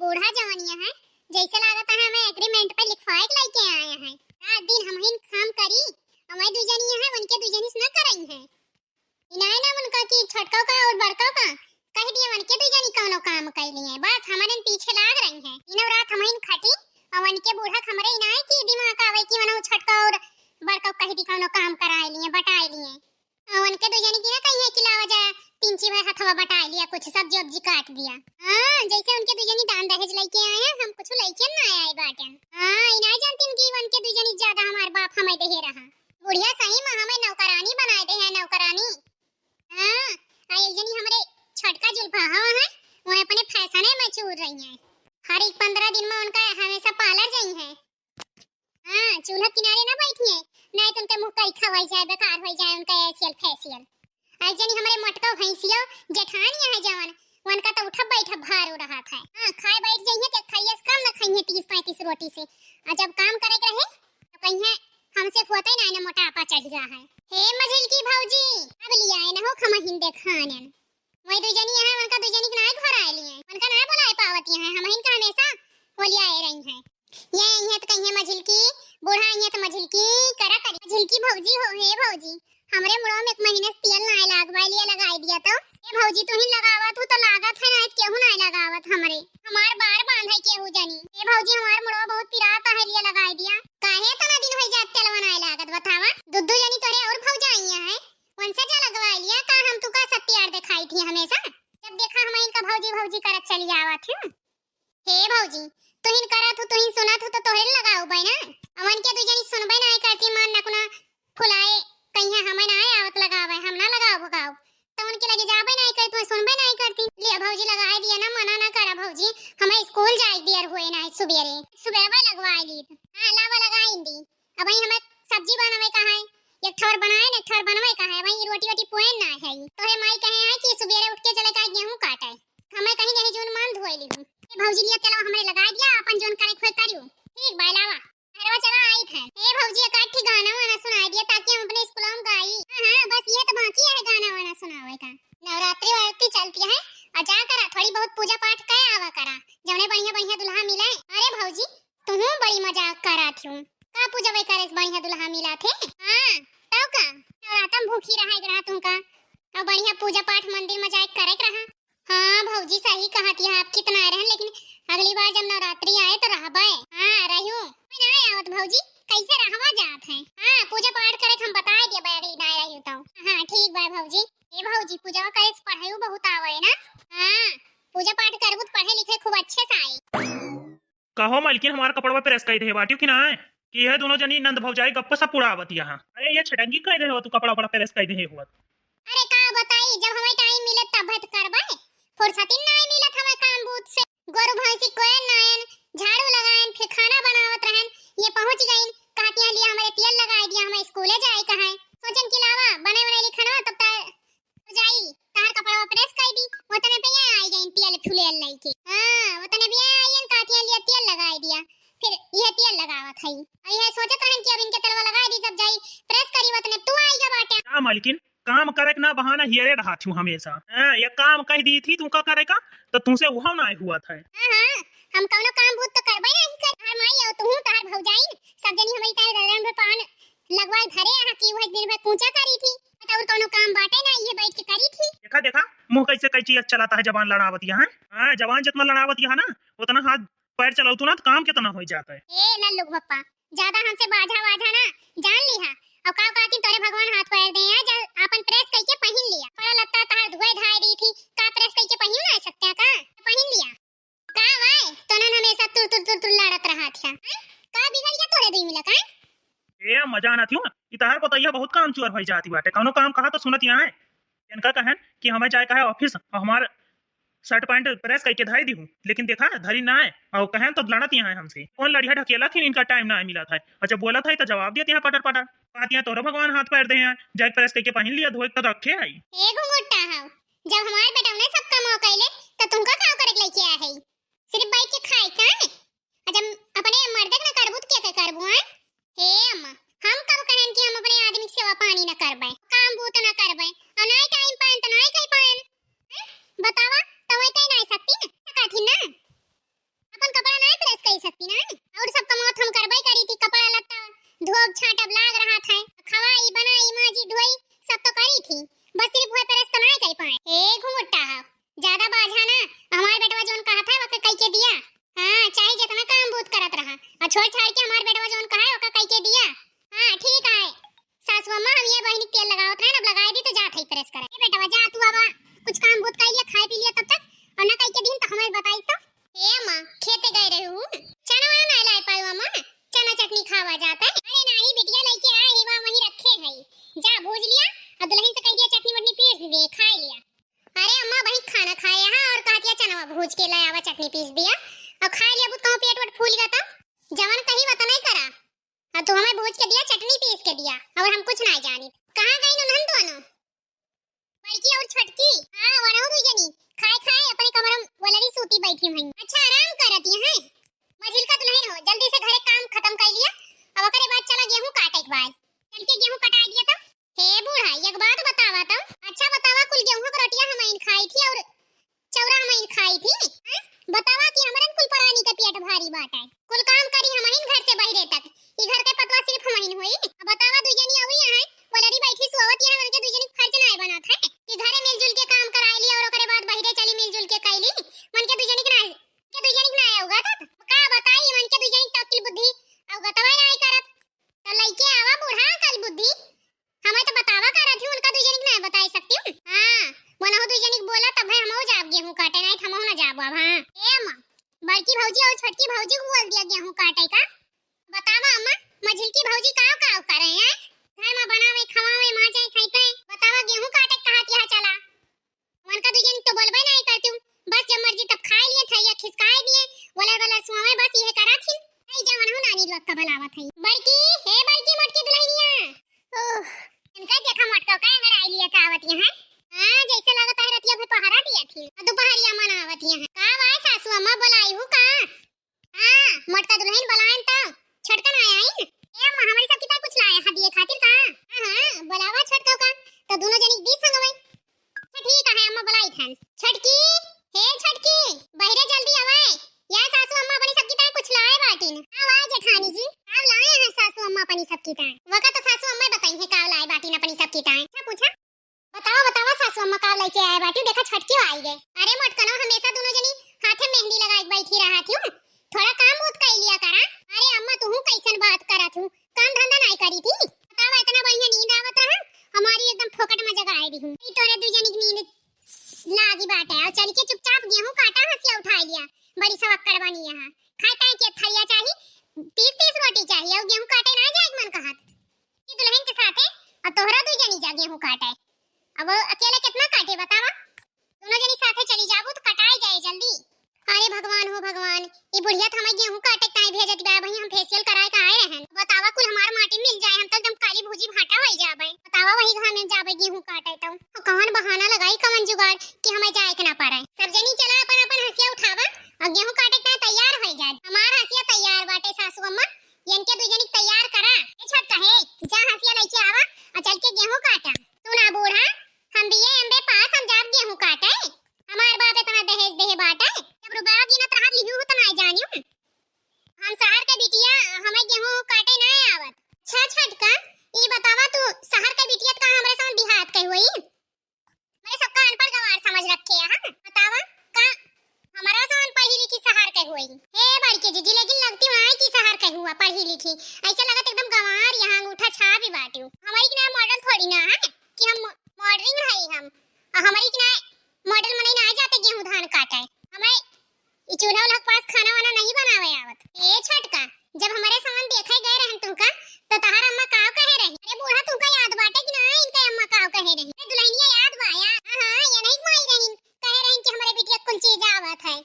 बूढ़ा जवानिया है जैसे लागत है हमें एग्रीमेंट पे लिखवाए के लेके आए हैं। रात दिन हम ही काम करी हमारे दुजनिया है उनके दुजनिस न करई है इनाय ना उनका की छोटका का और बड़का का कह दिए उनके दुजनी कोनो काम कैली है बस हमारे पीछे लाग रही है। इनो रात हम ही खटी और उनके बूढ़ा हमरे इनाय की दिमाग आवे की वनो छोटका और बड़का कह दी कोनो काम कराए लिए बटाए लिए उनके दुजनी की ना कहीं कि लावा जा तीन ची भाई हथवा बटाए लिया कुछ सब्जी वब्जी काट दिया। हां जैसे उनके दुजनी दान दहेज लेके आए हैं हम कुछ लेके ना आए बाटन। हां इना जानती कि उनके दुजनी ज्यादा हमार बाप हमें दे रहा बुढ़िया सही में हमें नौकरानी बनाए दे है नौकरानी। हां आई जनी हमरे छटका जुल्फा हवा है वो अपने फैसने में चूर रही है हर एक 15 दिन में उनका हमेशा पार्लर जाई है। हां चूल्हा किनारे ना बैठिए नहीं तो उनके मुंह का खवाई जाए बेकार हो जाए उनका एशियल फेशियल। आई जनी हमारे मटका भैंसियो जेठानी है जवान उनका तो उठा बैठा भार हो रहा था। हां खाए बैठ जाइए तो खाइए कम ना खाइए 30-35 रोटी से और जब काम करे रहे तो कहिए हमसे होते ना ना मोटापा चढ़ गया है। हे मझिल की भौजी अब लिया है ना हो खमा हिंदे खाने वही दुजनी है उनका दुजनी के नाय घर आए लिए उनका ना बुलाए पावती है हम इनका हमेशा बोलिया आ रही है ये तो कहिए मझिल की बूढ़ा ये तो मझिल की करा करी मझिल की भौजी हो हे भौजी हमरे मुड़ो में 1 महीने से तेल ना लगवाई लिया लगाई दिया तो ए भौजी तू ही लगावत हो तो लागत है ना केहू ना लगावत हमरे हमार बार बांधे केहू जानी ए भौजी हमार मुड़ो बहुत पिराता है लिया लगाई दिया काहे तना दिन होई जात तेलवा ना लागत बतावा दुद्दू जानी तोरे और भौजाइया है उनसे जा लगवाई लिया का हम तू का सत्यार दिखाई थी हमेशा जब देखा हम इनका भौजी भौजी करत चली आवत है। हे भौजी तू ही करत हो तू ही सुनत हो तो तोहरे लगाऊ बई ना अमन के तू जानी सुनबे ना करती मान ना कुना फुलाए कहीं हमें ना आवत लगावे हम ना लगाओ भगाओ तो उनके लगे जाबे नहीं करती तो सुनबे नहीं करती ले भौजी लगाए दिया ना मना ना करा भौजी हमें स्कूल जाए दियर हुए ना सुबेरे सुबह लगवाई ली हां लावा लगाई दी अब हमें सब्जी बनावे का है एक ठोर बनाए ने ठोर बनवे का है भाई रोटी रोटी पोएन ना है तोरे माई कहे है कि सुबेरे उठ के चले का गेहूं काटे हमें कहीं कहीं जोन मान धोई ली ए भौजी लिया चलो हमरे लगा दिया अपन जोन करे खोए करियो ठीक बाय लावा अरे चला आई थे ए भौजी इकट्ठी गाना वाना सुनाई दिया ताकि हम अपने स्कूल में गाई। हां बस ये तो बाकी है गाना वाना सुनावे का नवरात्रि वाली चलती है और जा करा थोड़ी बहुत पूजा पाठ कर आवा करा जवने बढ़िया बढ़िया दुल्हा मिले। अरे भौजी तू बड़ी मजाक करा थी का पूजा वे करे बढ़िया दुल्हा मिला थे। हां तब का नवरात्र भूखी रहा ग्रह तुमका और बढ़िया पूजा पाठ मंदिर में जाए करे रहा। हां भौजी सही कहती है आप कितना रहन लेकिन अगली बार जब नवरात्रि आए तो रहबे। हां रहू मैं ना आवत भौजी कैसे रहवा जात है। हां पूजा पाठ करे हम बताए दिए बे अगली ना रहू तो। हां ठीक बा भौजी ए भौजी पूजा करे से पढ़ाई बहुत आवे ना। हां पूजा पाठ करबू तो पढ़े लिखे खूब अच्छे से आई। कहो मालकिन हमारा कपड़वा प्रेस कर दे बाटियो कि ना कि ये दोनों जनी नंद भौजाई गप्पा सब उड़ावत यहां। अरे ये छटंगी कह रहे हो तू कपड़ा बड़ा प्रेस कर दे हुआ। अरे का बताई जब हमें टाइम मिले तब बात करबे फुर्सत ही नहीं मिलत हमें काम बूत से गोरु भैंसी कोय नायन झाड़ू लगाएन फिर खाना बनावत रहन ये पहुंच गईन कहती है लिया हमारे तेल लगाई दिया हमें स्कूले जाए कहां सोचन कि लावा बने बने लिखना तब तक जाई तार कपड़ा प्रेस कर दी वतने पे ये आई गईन तेल फुले लेके। हां वतने भी आईन कहती है लिया तेल लगाई दिया फिर ये तेल लगावत है ये सोचत हन कि अब इनके तेलवा लगा दी जब जाई प्रेस करी वतने तू आई जा बाटे। हां मालकिन काम करे ना बहाना हियरे रहा थी हमेशा। हां ये काम कह दी थी तू का करेगा तो तुमसे वो ना हुआ था। हां हम कौनो काम बूत तो करबे नहीं कर हर माई और तू तार भौजाई सब जनी हमें तार दरन पे पान लगवाए धरे आ कि वह दिन में पूजा करी थी तो और कौनो काम बाटे ना ये बैठ के करी थी। देखा देखा मुंह कैसे कैची चलाता है जवान लड़ावत यहां। हां जवान जितना लड़ावत यहां ना उतना हाथ पैर चलाऊ तू ना तो काम कितना हो जाता है। ए लल्लू पप्पा ज्यादा हमसे बाझा वाझा ना जान लिहा और का कहती तोरे भगवान हाथ पैर दे जा अपन प्रेस करके पहन लिया पड़ा लत्ता तार धोए धाई दी थी का प्रेस करके पहन ना सकते का पहन लिया का भाई तोनन हमेशा तुर लड़त रहा था का बिगड़ गया तोरे दी मिला का ए मजा ना थी इतार को तो यह बहुत काम चोर हो जाती बाटे कौनो काम कहा तो सुनत यहाँ है इनका कहन कि हमें जाए का है ऑफिस हमार शर्ट पैंट प्रेस करके धाई दी हूँ लेकिन देखा धरी ना है और कहन तो लड़त यहाँ है हमसे कौन लड़िया ढकेला थी इनका टाइम ना मिला था और जब बोला था तो जवाब दिया पटर पटर कहती है तोरा भगवान हाथ पैर दे हैं जाए प्रेस करके पहन लिया धोए तो रखे आई ए घुंगटा हां जब हमार बेटा ने सब काम कइले तो तुमका का करे लेके आया है सिर्फ बैठ के खाए का जब अपने मर्द ना करबू तो क्या करबू हैं। हे अम्मा हम कब कहन कि हम अपने आदमी की सेवा पानी न करबे काम बूत न करबे और नहीं टाइम पान तो नहीं कई पान बतावा तो वही कहीं नहीं सकती ना काठी ना छोड़ छाड़ के हमार बेटवा जोन कहा है ओका कह के दिया। हां ठीक है सासू अम्मा, हम ये बहनी तेल लगावत है, अब लगाए दी तो जात है प्रेस करे। ए बेटवा जा तू, अब कुछ काम बहुत कर लिया, खाए पी लिया तब तक, और ना कह के दिन तो हमें बताई तो। ए अम्मा खेते गए रहे हूं, चना वाना नहीं लाई पायो अम्मा, चना चटनी खावा जाता है। अरे नहीं बिटिया लेके आ ही, वहीं रखे है, जा भूज लिया और दुल्हन से कह दिया चटनी वटनी पीस दे, खा लिया। अरे अम्मा वही खाना खाया हां, और कह दिया चना भूज के लाया, चटनी पीस दिया और खा लिया। अब कहूं पेट वट फूल गया था, जवान कहीं बता नहीं करा, और तू हमें भूज के दिया, चटनी पीस के दिया, और हम कुछ नहीं जानी। कहां गई ननहन दोनों, बड़की और छोटकी? हां वरहु दू जनी खाए खाए अपने कमरे में वलरी सूती बैठी हुई। अच्छा आराम करती हैं, मजिल का दुल्हन हो, जल्दी से घरे काम खत्म कर लिया, अब ओकरे बाद चला गेहूं काटे के बाद, चल के गेहूं कटा दिया तो। हे बूढ़ा एक बात बतावा तो, अच्छा बतावा, कुल गेहूं की रोटियां हम खाई थी और चौरा हम खाई थी, बतावा कि हमरन कुल परानी का पेट भारी बात है, कुल काम करी हम घर से बहरे तक, ई घर के पतवा सिर्फ हम होई। अब बतावा दू जनी अउरी है वलरी बैठी सोवत है, हमके दू जनी खर्च नहीं बनत है कि घरे मिलजुल के काम कराई ली और ओकरे बाद बहरे चली मिलजुल के कैली, मन के दू जनी के नहीं के दू जनी नहीं आउगा त का बताई, मन के दू जनी टकल बुद्धि आउगा तवा नहीं करत, तो लइके आवा बूढ़ा कल बुद्धि, हमें तो बतावा करत हूं, उनका दू जनी नहीं बताई सकती हूं। हां वनहु दू जनी बोला तब हमहु जाब गेहूं काटे, नहीं हमहु ना जाब। अब हां ए अम्मा, बड़की भौजी और छोटकी भौजी को बोल दिया गेहूं काटे का, बतावा अम्मा मझिलकी भौजी काव काव करे हैं, घर में बनावे खवावे माजे खाइते, बतावा गेहूं काटे कहां तिहा चला, मन का दुजन तो बोलबे नहीं करती हूं, बस जब मर्जी तब खाए लिए थैया खिसकाए दिए, वलर सुआवे, बस ये करा थी। नहीं जवन हो नानी लोग का बुलावत है, बड़की हे बड़की मोटकी दुल्हनिया, ओह इनका देखा मोटका का अगर आई लिया कावत है। हां जैसे लगता है रतिया पे पहरा दिया थी, दोपहरिया मनावत है का वाय सासू अम्मा बुलाई हूं का। हां मोटका दुल्हन बुलाएं तो छटकन आया है, ए अम्मा हमारी सब किता कुछ लाया हदिये खातिर का। हां बुलावा छटका का, तो दोनों जनी दी संगवे, ठीक है अम्मा बुलाई थन। छटकी हे छटकी बहरे जल्दी आवे, या सासू अम्मा अपनी सब किता कुछ लाए बाटीन। हां वाह जेठानी जी आप लाए हैं सासू अम्मा अपनी सब किता, वका तो सासू अम्मा बताई है का लाए बाटीन अपनी सब किता। अच्छा पूछा बतावा बतावा सासू अम्मा का लेके आए बाटी, देखा छटकी आई गए। अरे मोटकनो हमेशा दोनों जनी हाथे मेहंदी लगाई बैठी रहा थी, थोड़ा काम बहुत कर लिया करा। अरे अम्मा तू कैसन बात करत हूं, काम धंधा नहीं करी थी, बतावा इतना बढ़िया नींद आवत रहा, हमारी एकदम फोकट में जगह आई दी हूं, तोरे दू जनी की नींद लागी बाटे, और चल के चुपचाप गेहूं काटा, हंसिया उठा लिया, बड़ी सवक्कड़ बनी यहां, खाए काए के थैया चाहिए 30-30 रोटी चाहिए, और गेहूं काटे ना जाए मन कहत कि दुल्हन के साथे, और तोहरा दू जनी जा गेहूं काटे, अब अकेले कितना काटे बतावा, दोनों जनी साथे चली जाबू तो कटाई जाए जल्दी। अरे भगवान हो भगवान, ये बुढ़िया तो हमें गेहूं काटे काहे भेजत बा, भई हम फेशियल कराए का आए रहन, बतावा कुल हमार माटी मिल जाए, हम तो एकदम काली भूजी भाटा होई जाबे, बतावा वही घर में जाबे गेहूं काटे तो कौन बहाना लगाई कवन जुगाड़ कि हमें जाए के ना पारे। सब जनी चला अपन अपन हंसिया उठावा और गेहूं काटे का तैयार हो जाए, हमार हंसिया तैयार बाटे सासू अम्मा, इनके दू जनी तैयार करा। ए छोटका है जा हंसिया लेके आवा और चल के गेहूं काटा, तू ना बूढ़ा हम बीए एमबे पास, हम जाब गेहूं काटे, हमार बाप इतना दहेज देहे बाटे, जब रुपया गिनत रहा लिहू तो नहीं जानियो, हम शहर के बिटिया हमें गेहूं काटे ना आवत। अच्छा छटका ई बतावा तू शहर के बिटिया का हमरे साथ देहात के हुई, मेरे सबका अनपढ़ गवार समझ रखे हां, बतावा का हमारा साथ पढ़ी लिखी शहर के हुई। हे बड़के जीजी लेकिन लगती है कि शहर के हुआ पढ़ी लिखी, ऐसा लगत एकदम गवार, यहां अंगूठा छाप भी बाटियो, हमारी के मॉडल थोड़ी ना है कि हम मॉडलिंग है, हम हमारी के मॉडल मने ना जाते गेहूं धान काटे, हमें ई चूल्हा उल्हा के पास खाना वाना नहीं बनावे आवत। ए छटका जब हमारे सामान देखे गए रहन तुमका तो तहार अम्मा काव कहे रही, अरे बूढ़ा तुमका याद बाटे कि ना इनका अम्मा काव कहे रही, अरे दुल्हनिया याद बा या हां ये नहीं माई रही, कहे रही कि हमारे बिटिया कुल चीज आवत है,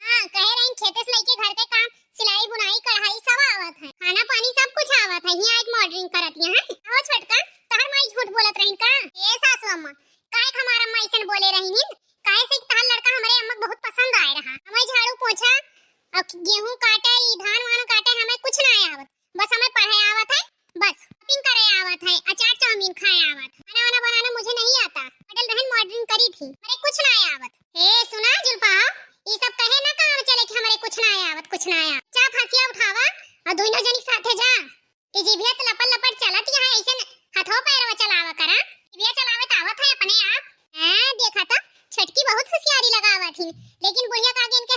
हां कहे रही खेते से लेके घर के काम सिलाई बुनाई कढ़ाई सब आवत है, खाना पानी सब कुछ आवत है, यहां एक मॉडलिंग करत है। हो छटका तहार माई झूठ बोलत रही का। ए सासू अम्मा काहे हमार अम्मा ऐसन बोले रही, काहे से तहार लड़का हमारे अम्मा बहुत पसंद आए रहा, हमें झाड़ू पोछा अब गेहूं काटे धान वान काटे हमें कुछ ना आवत, बस हमें पढ़े आवत है, बस शॉपिंग करे आवत है, अचार चाउमीन खाए आवत, खाना वाना बनाना मुझे नहीं आता, होटल बहन मॉडलिंग करी थी, अरे कुछ ना आवत। ए सुना जुल्फा ये सब कहे ना काम चले कि हमारे कुछ ना आवत कुछ ना आया, चा फसिया उठावा और दोनों जनी साथे जा, ई जीभिया तो लपड़ लपड़ चलत यहां ऐसे हाथों पैरवा चलावा करा, जीभिया चलावे त आवत है अपने आप। हां देखा था छटकी बहुत होशियारी लगावा थी, लेकिन बुढ़िया का आगे इनके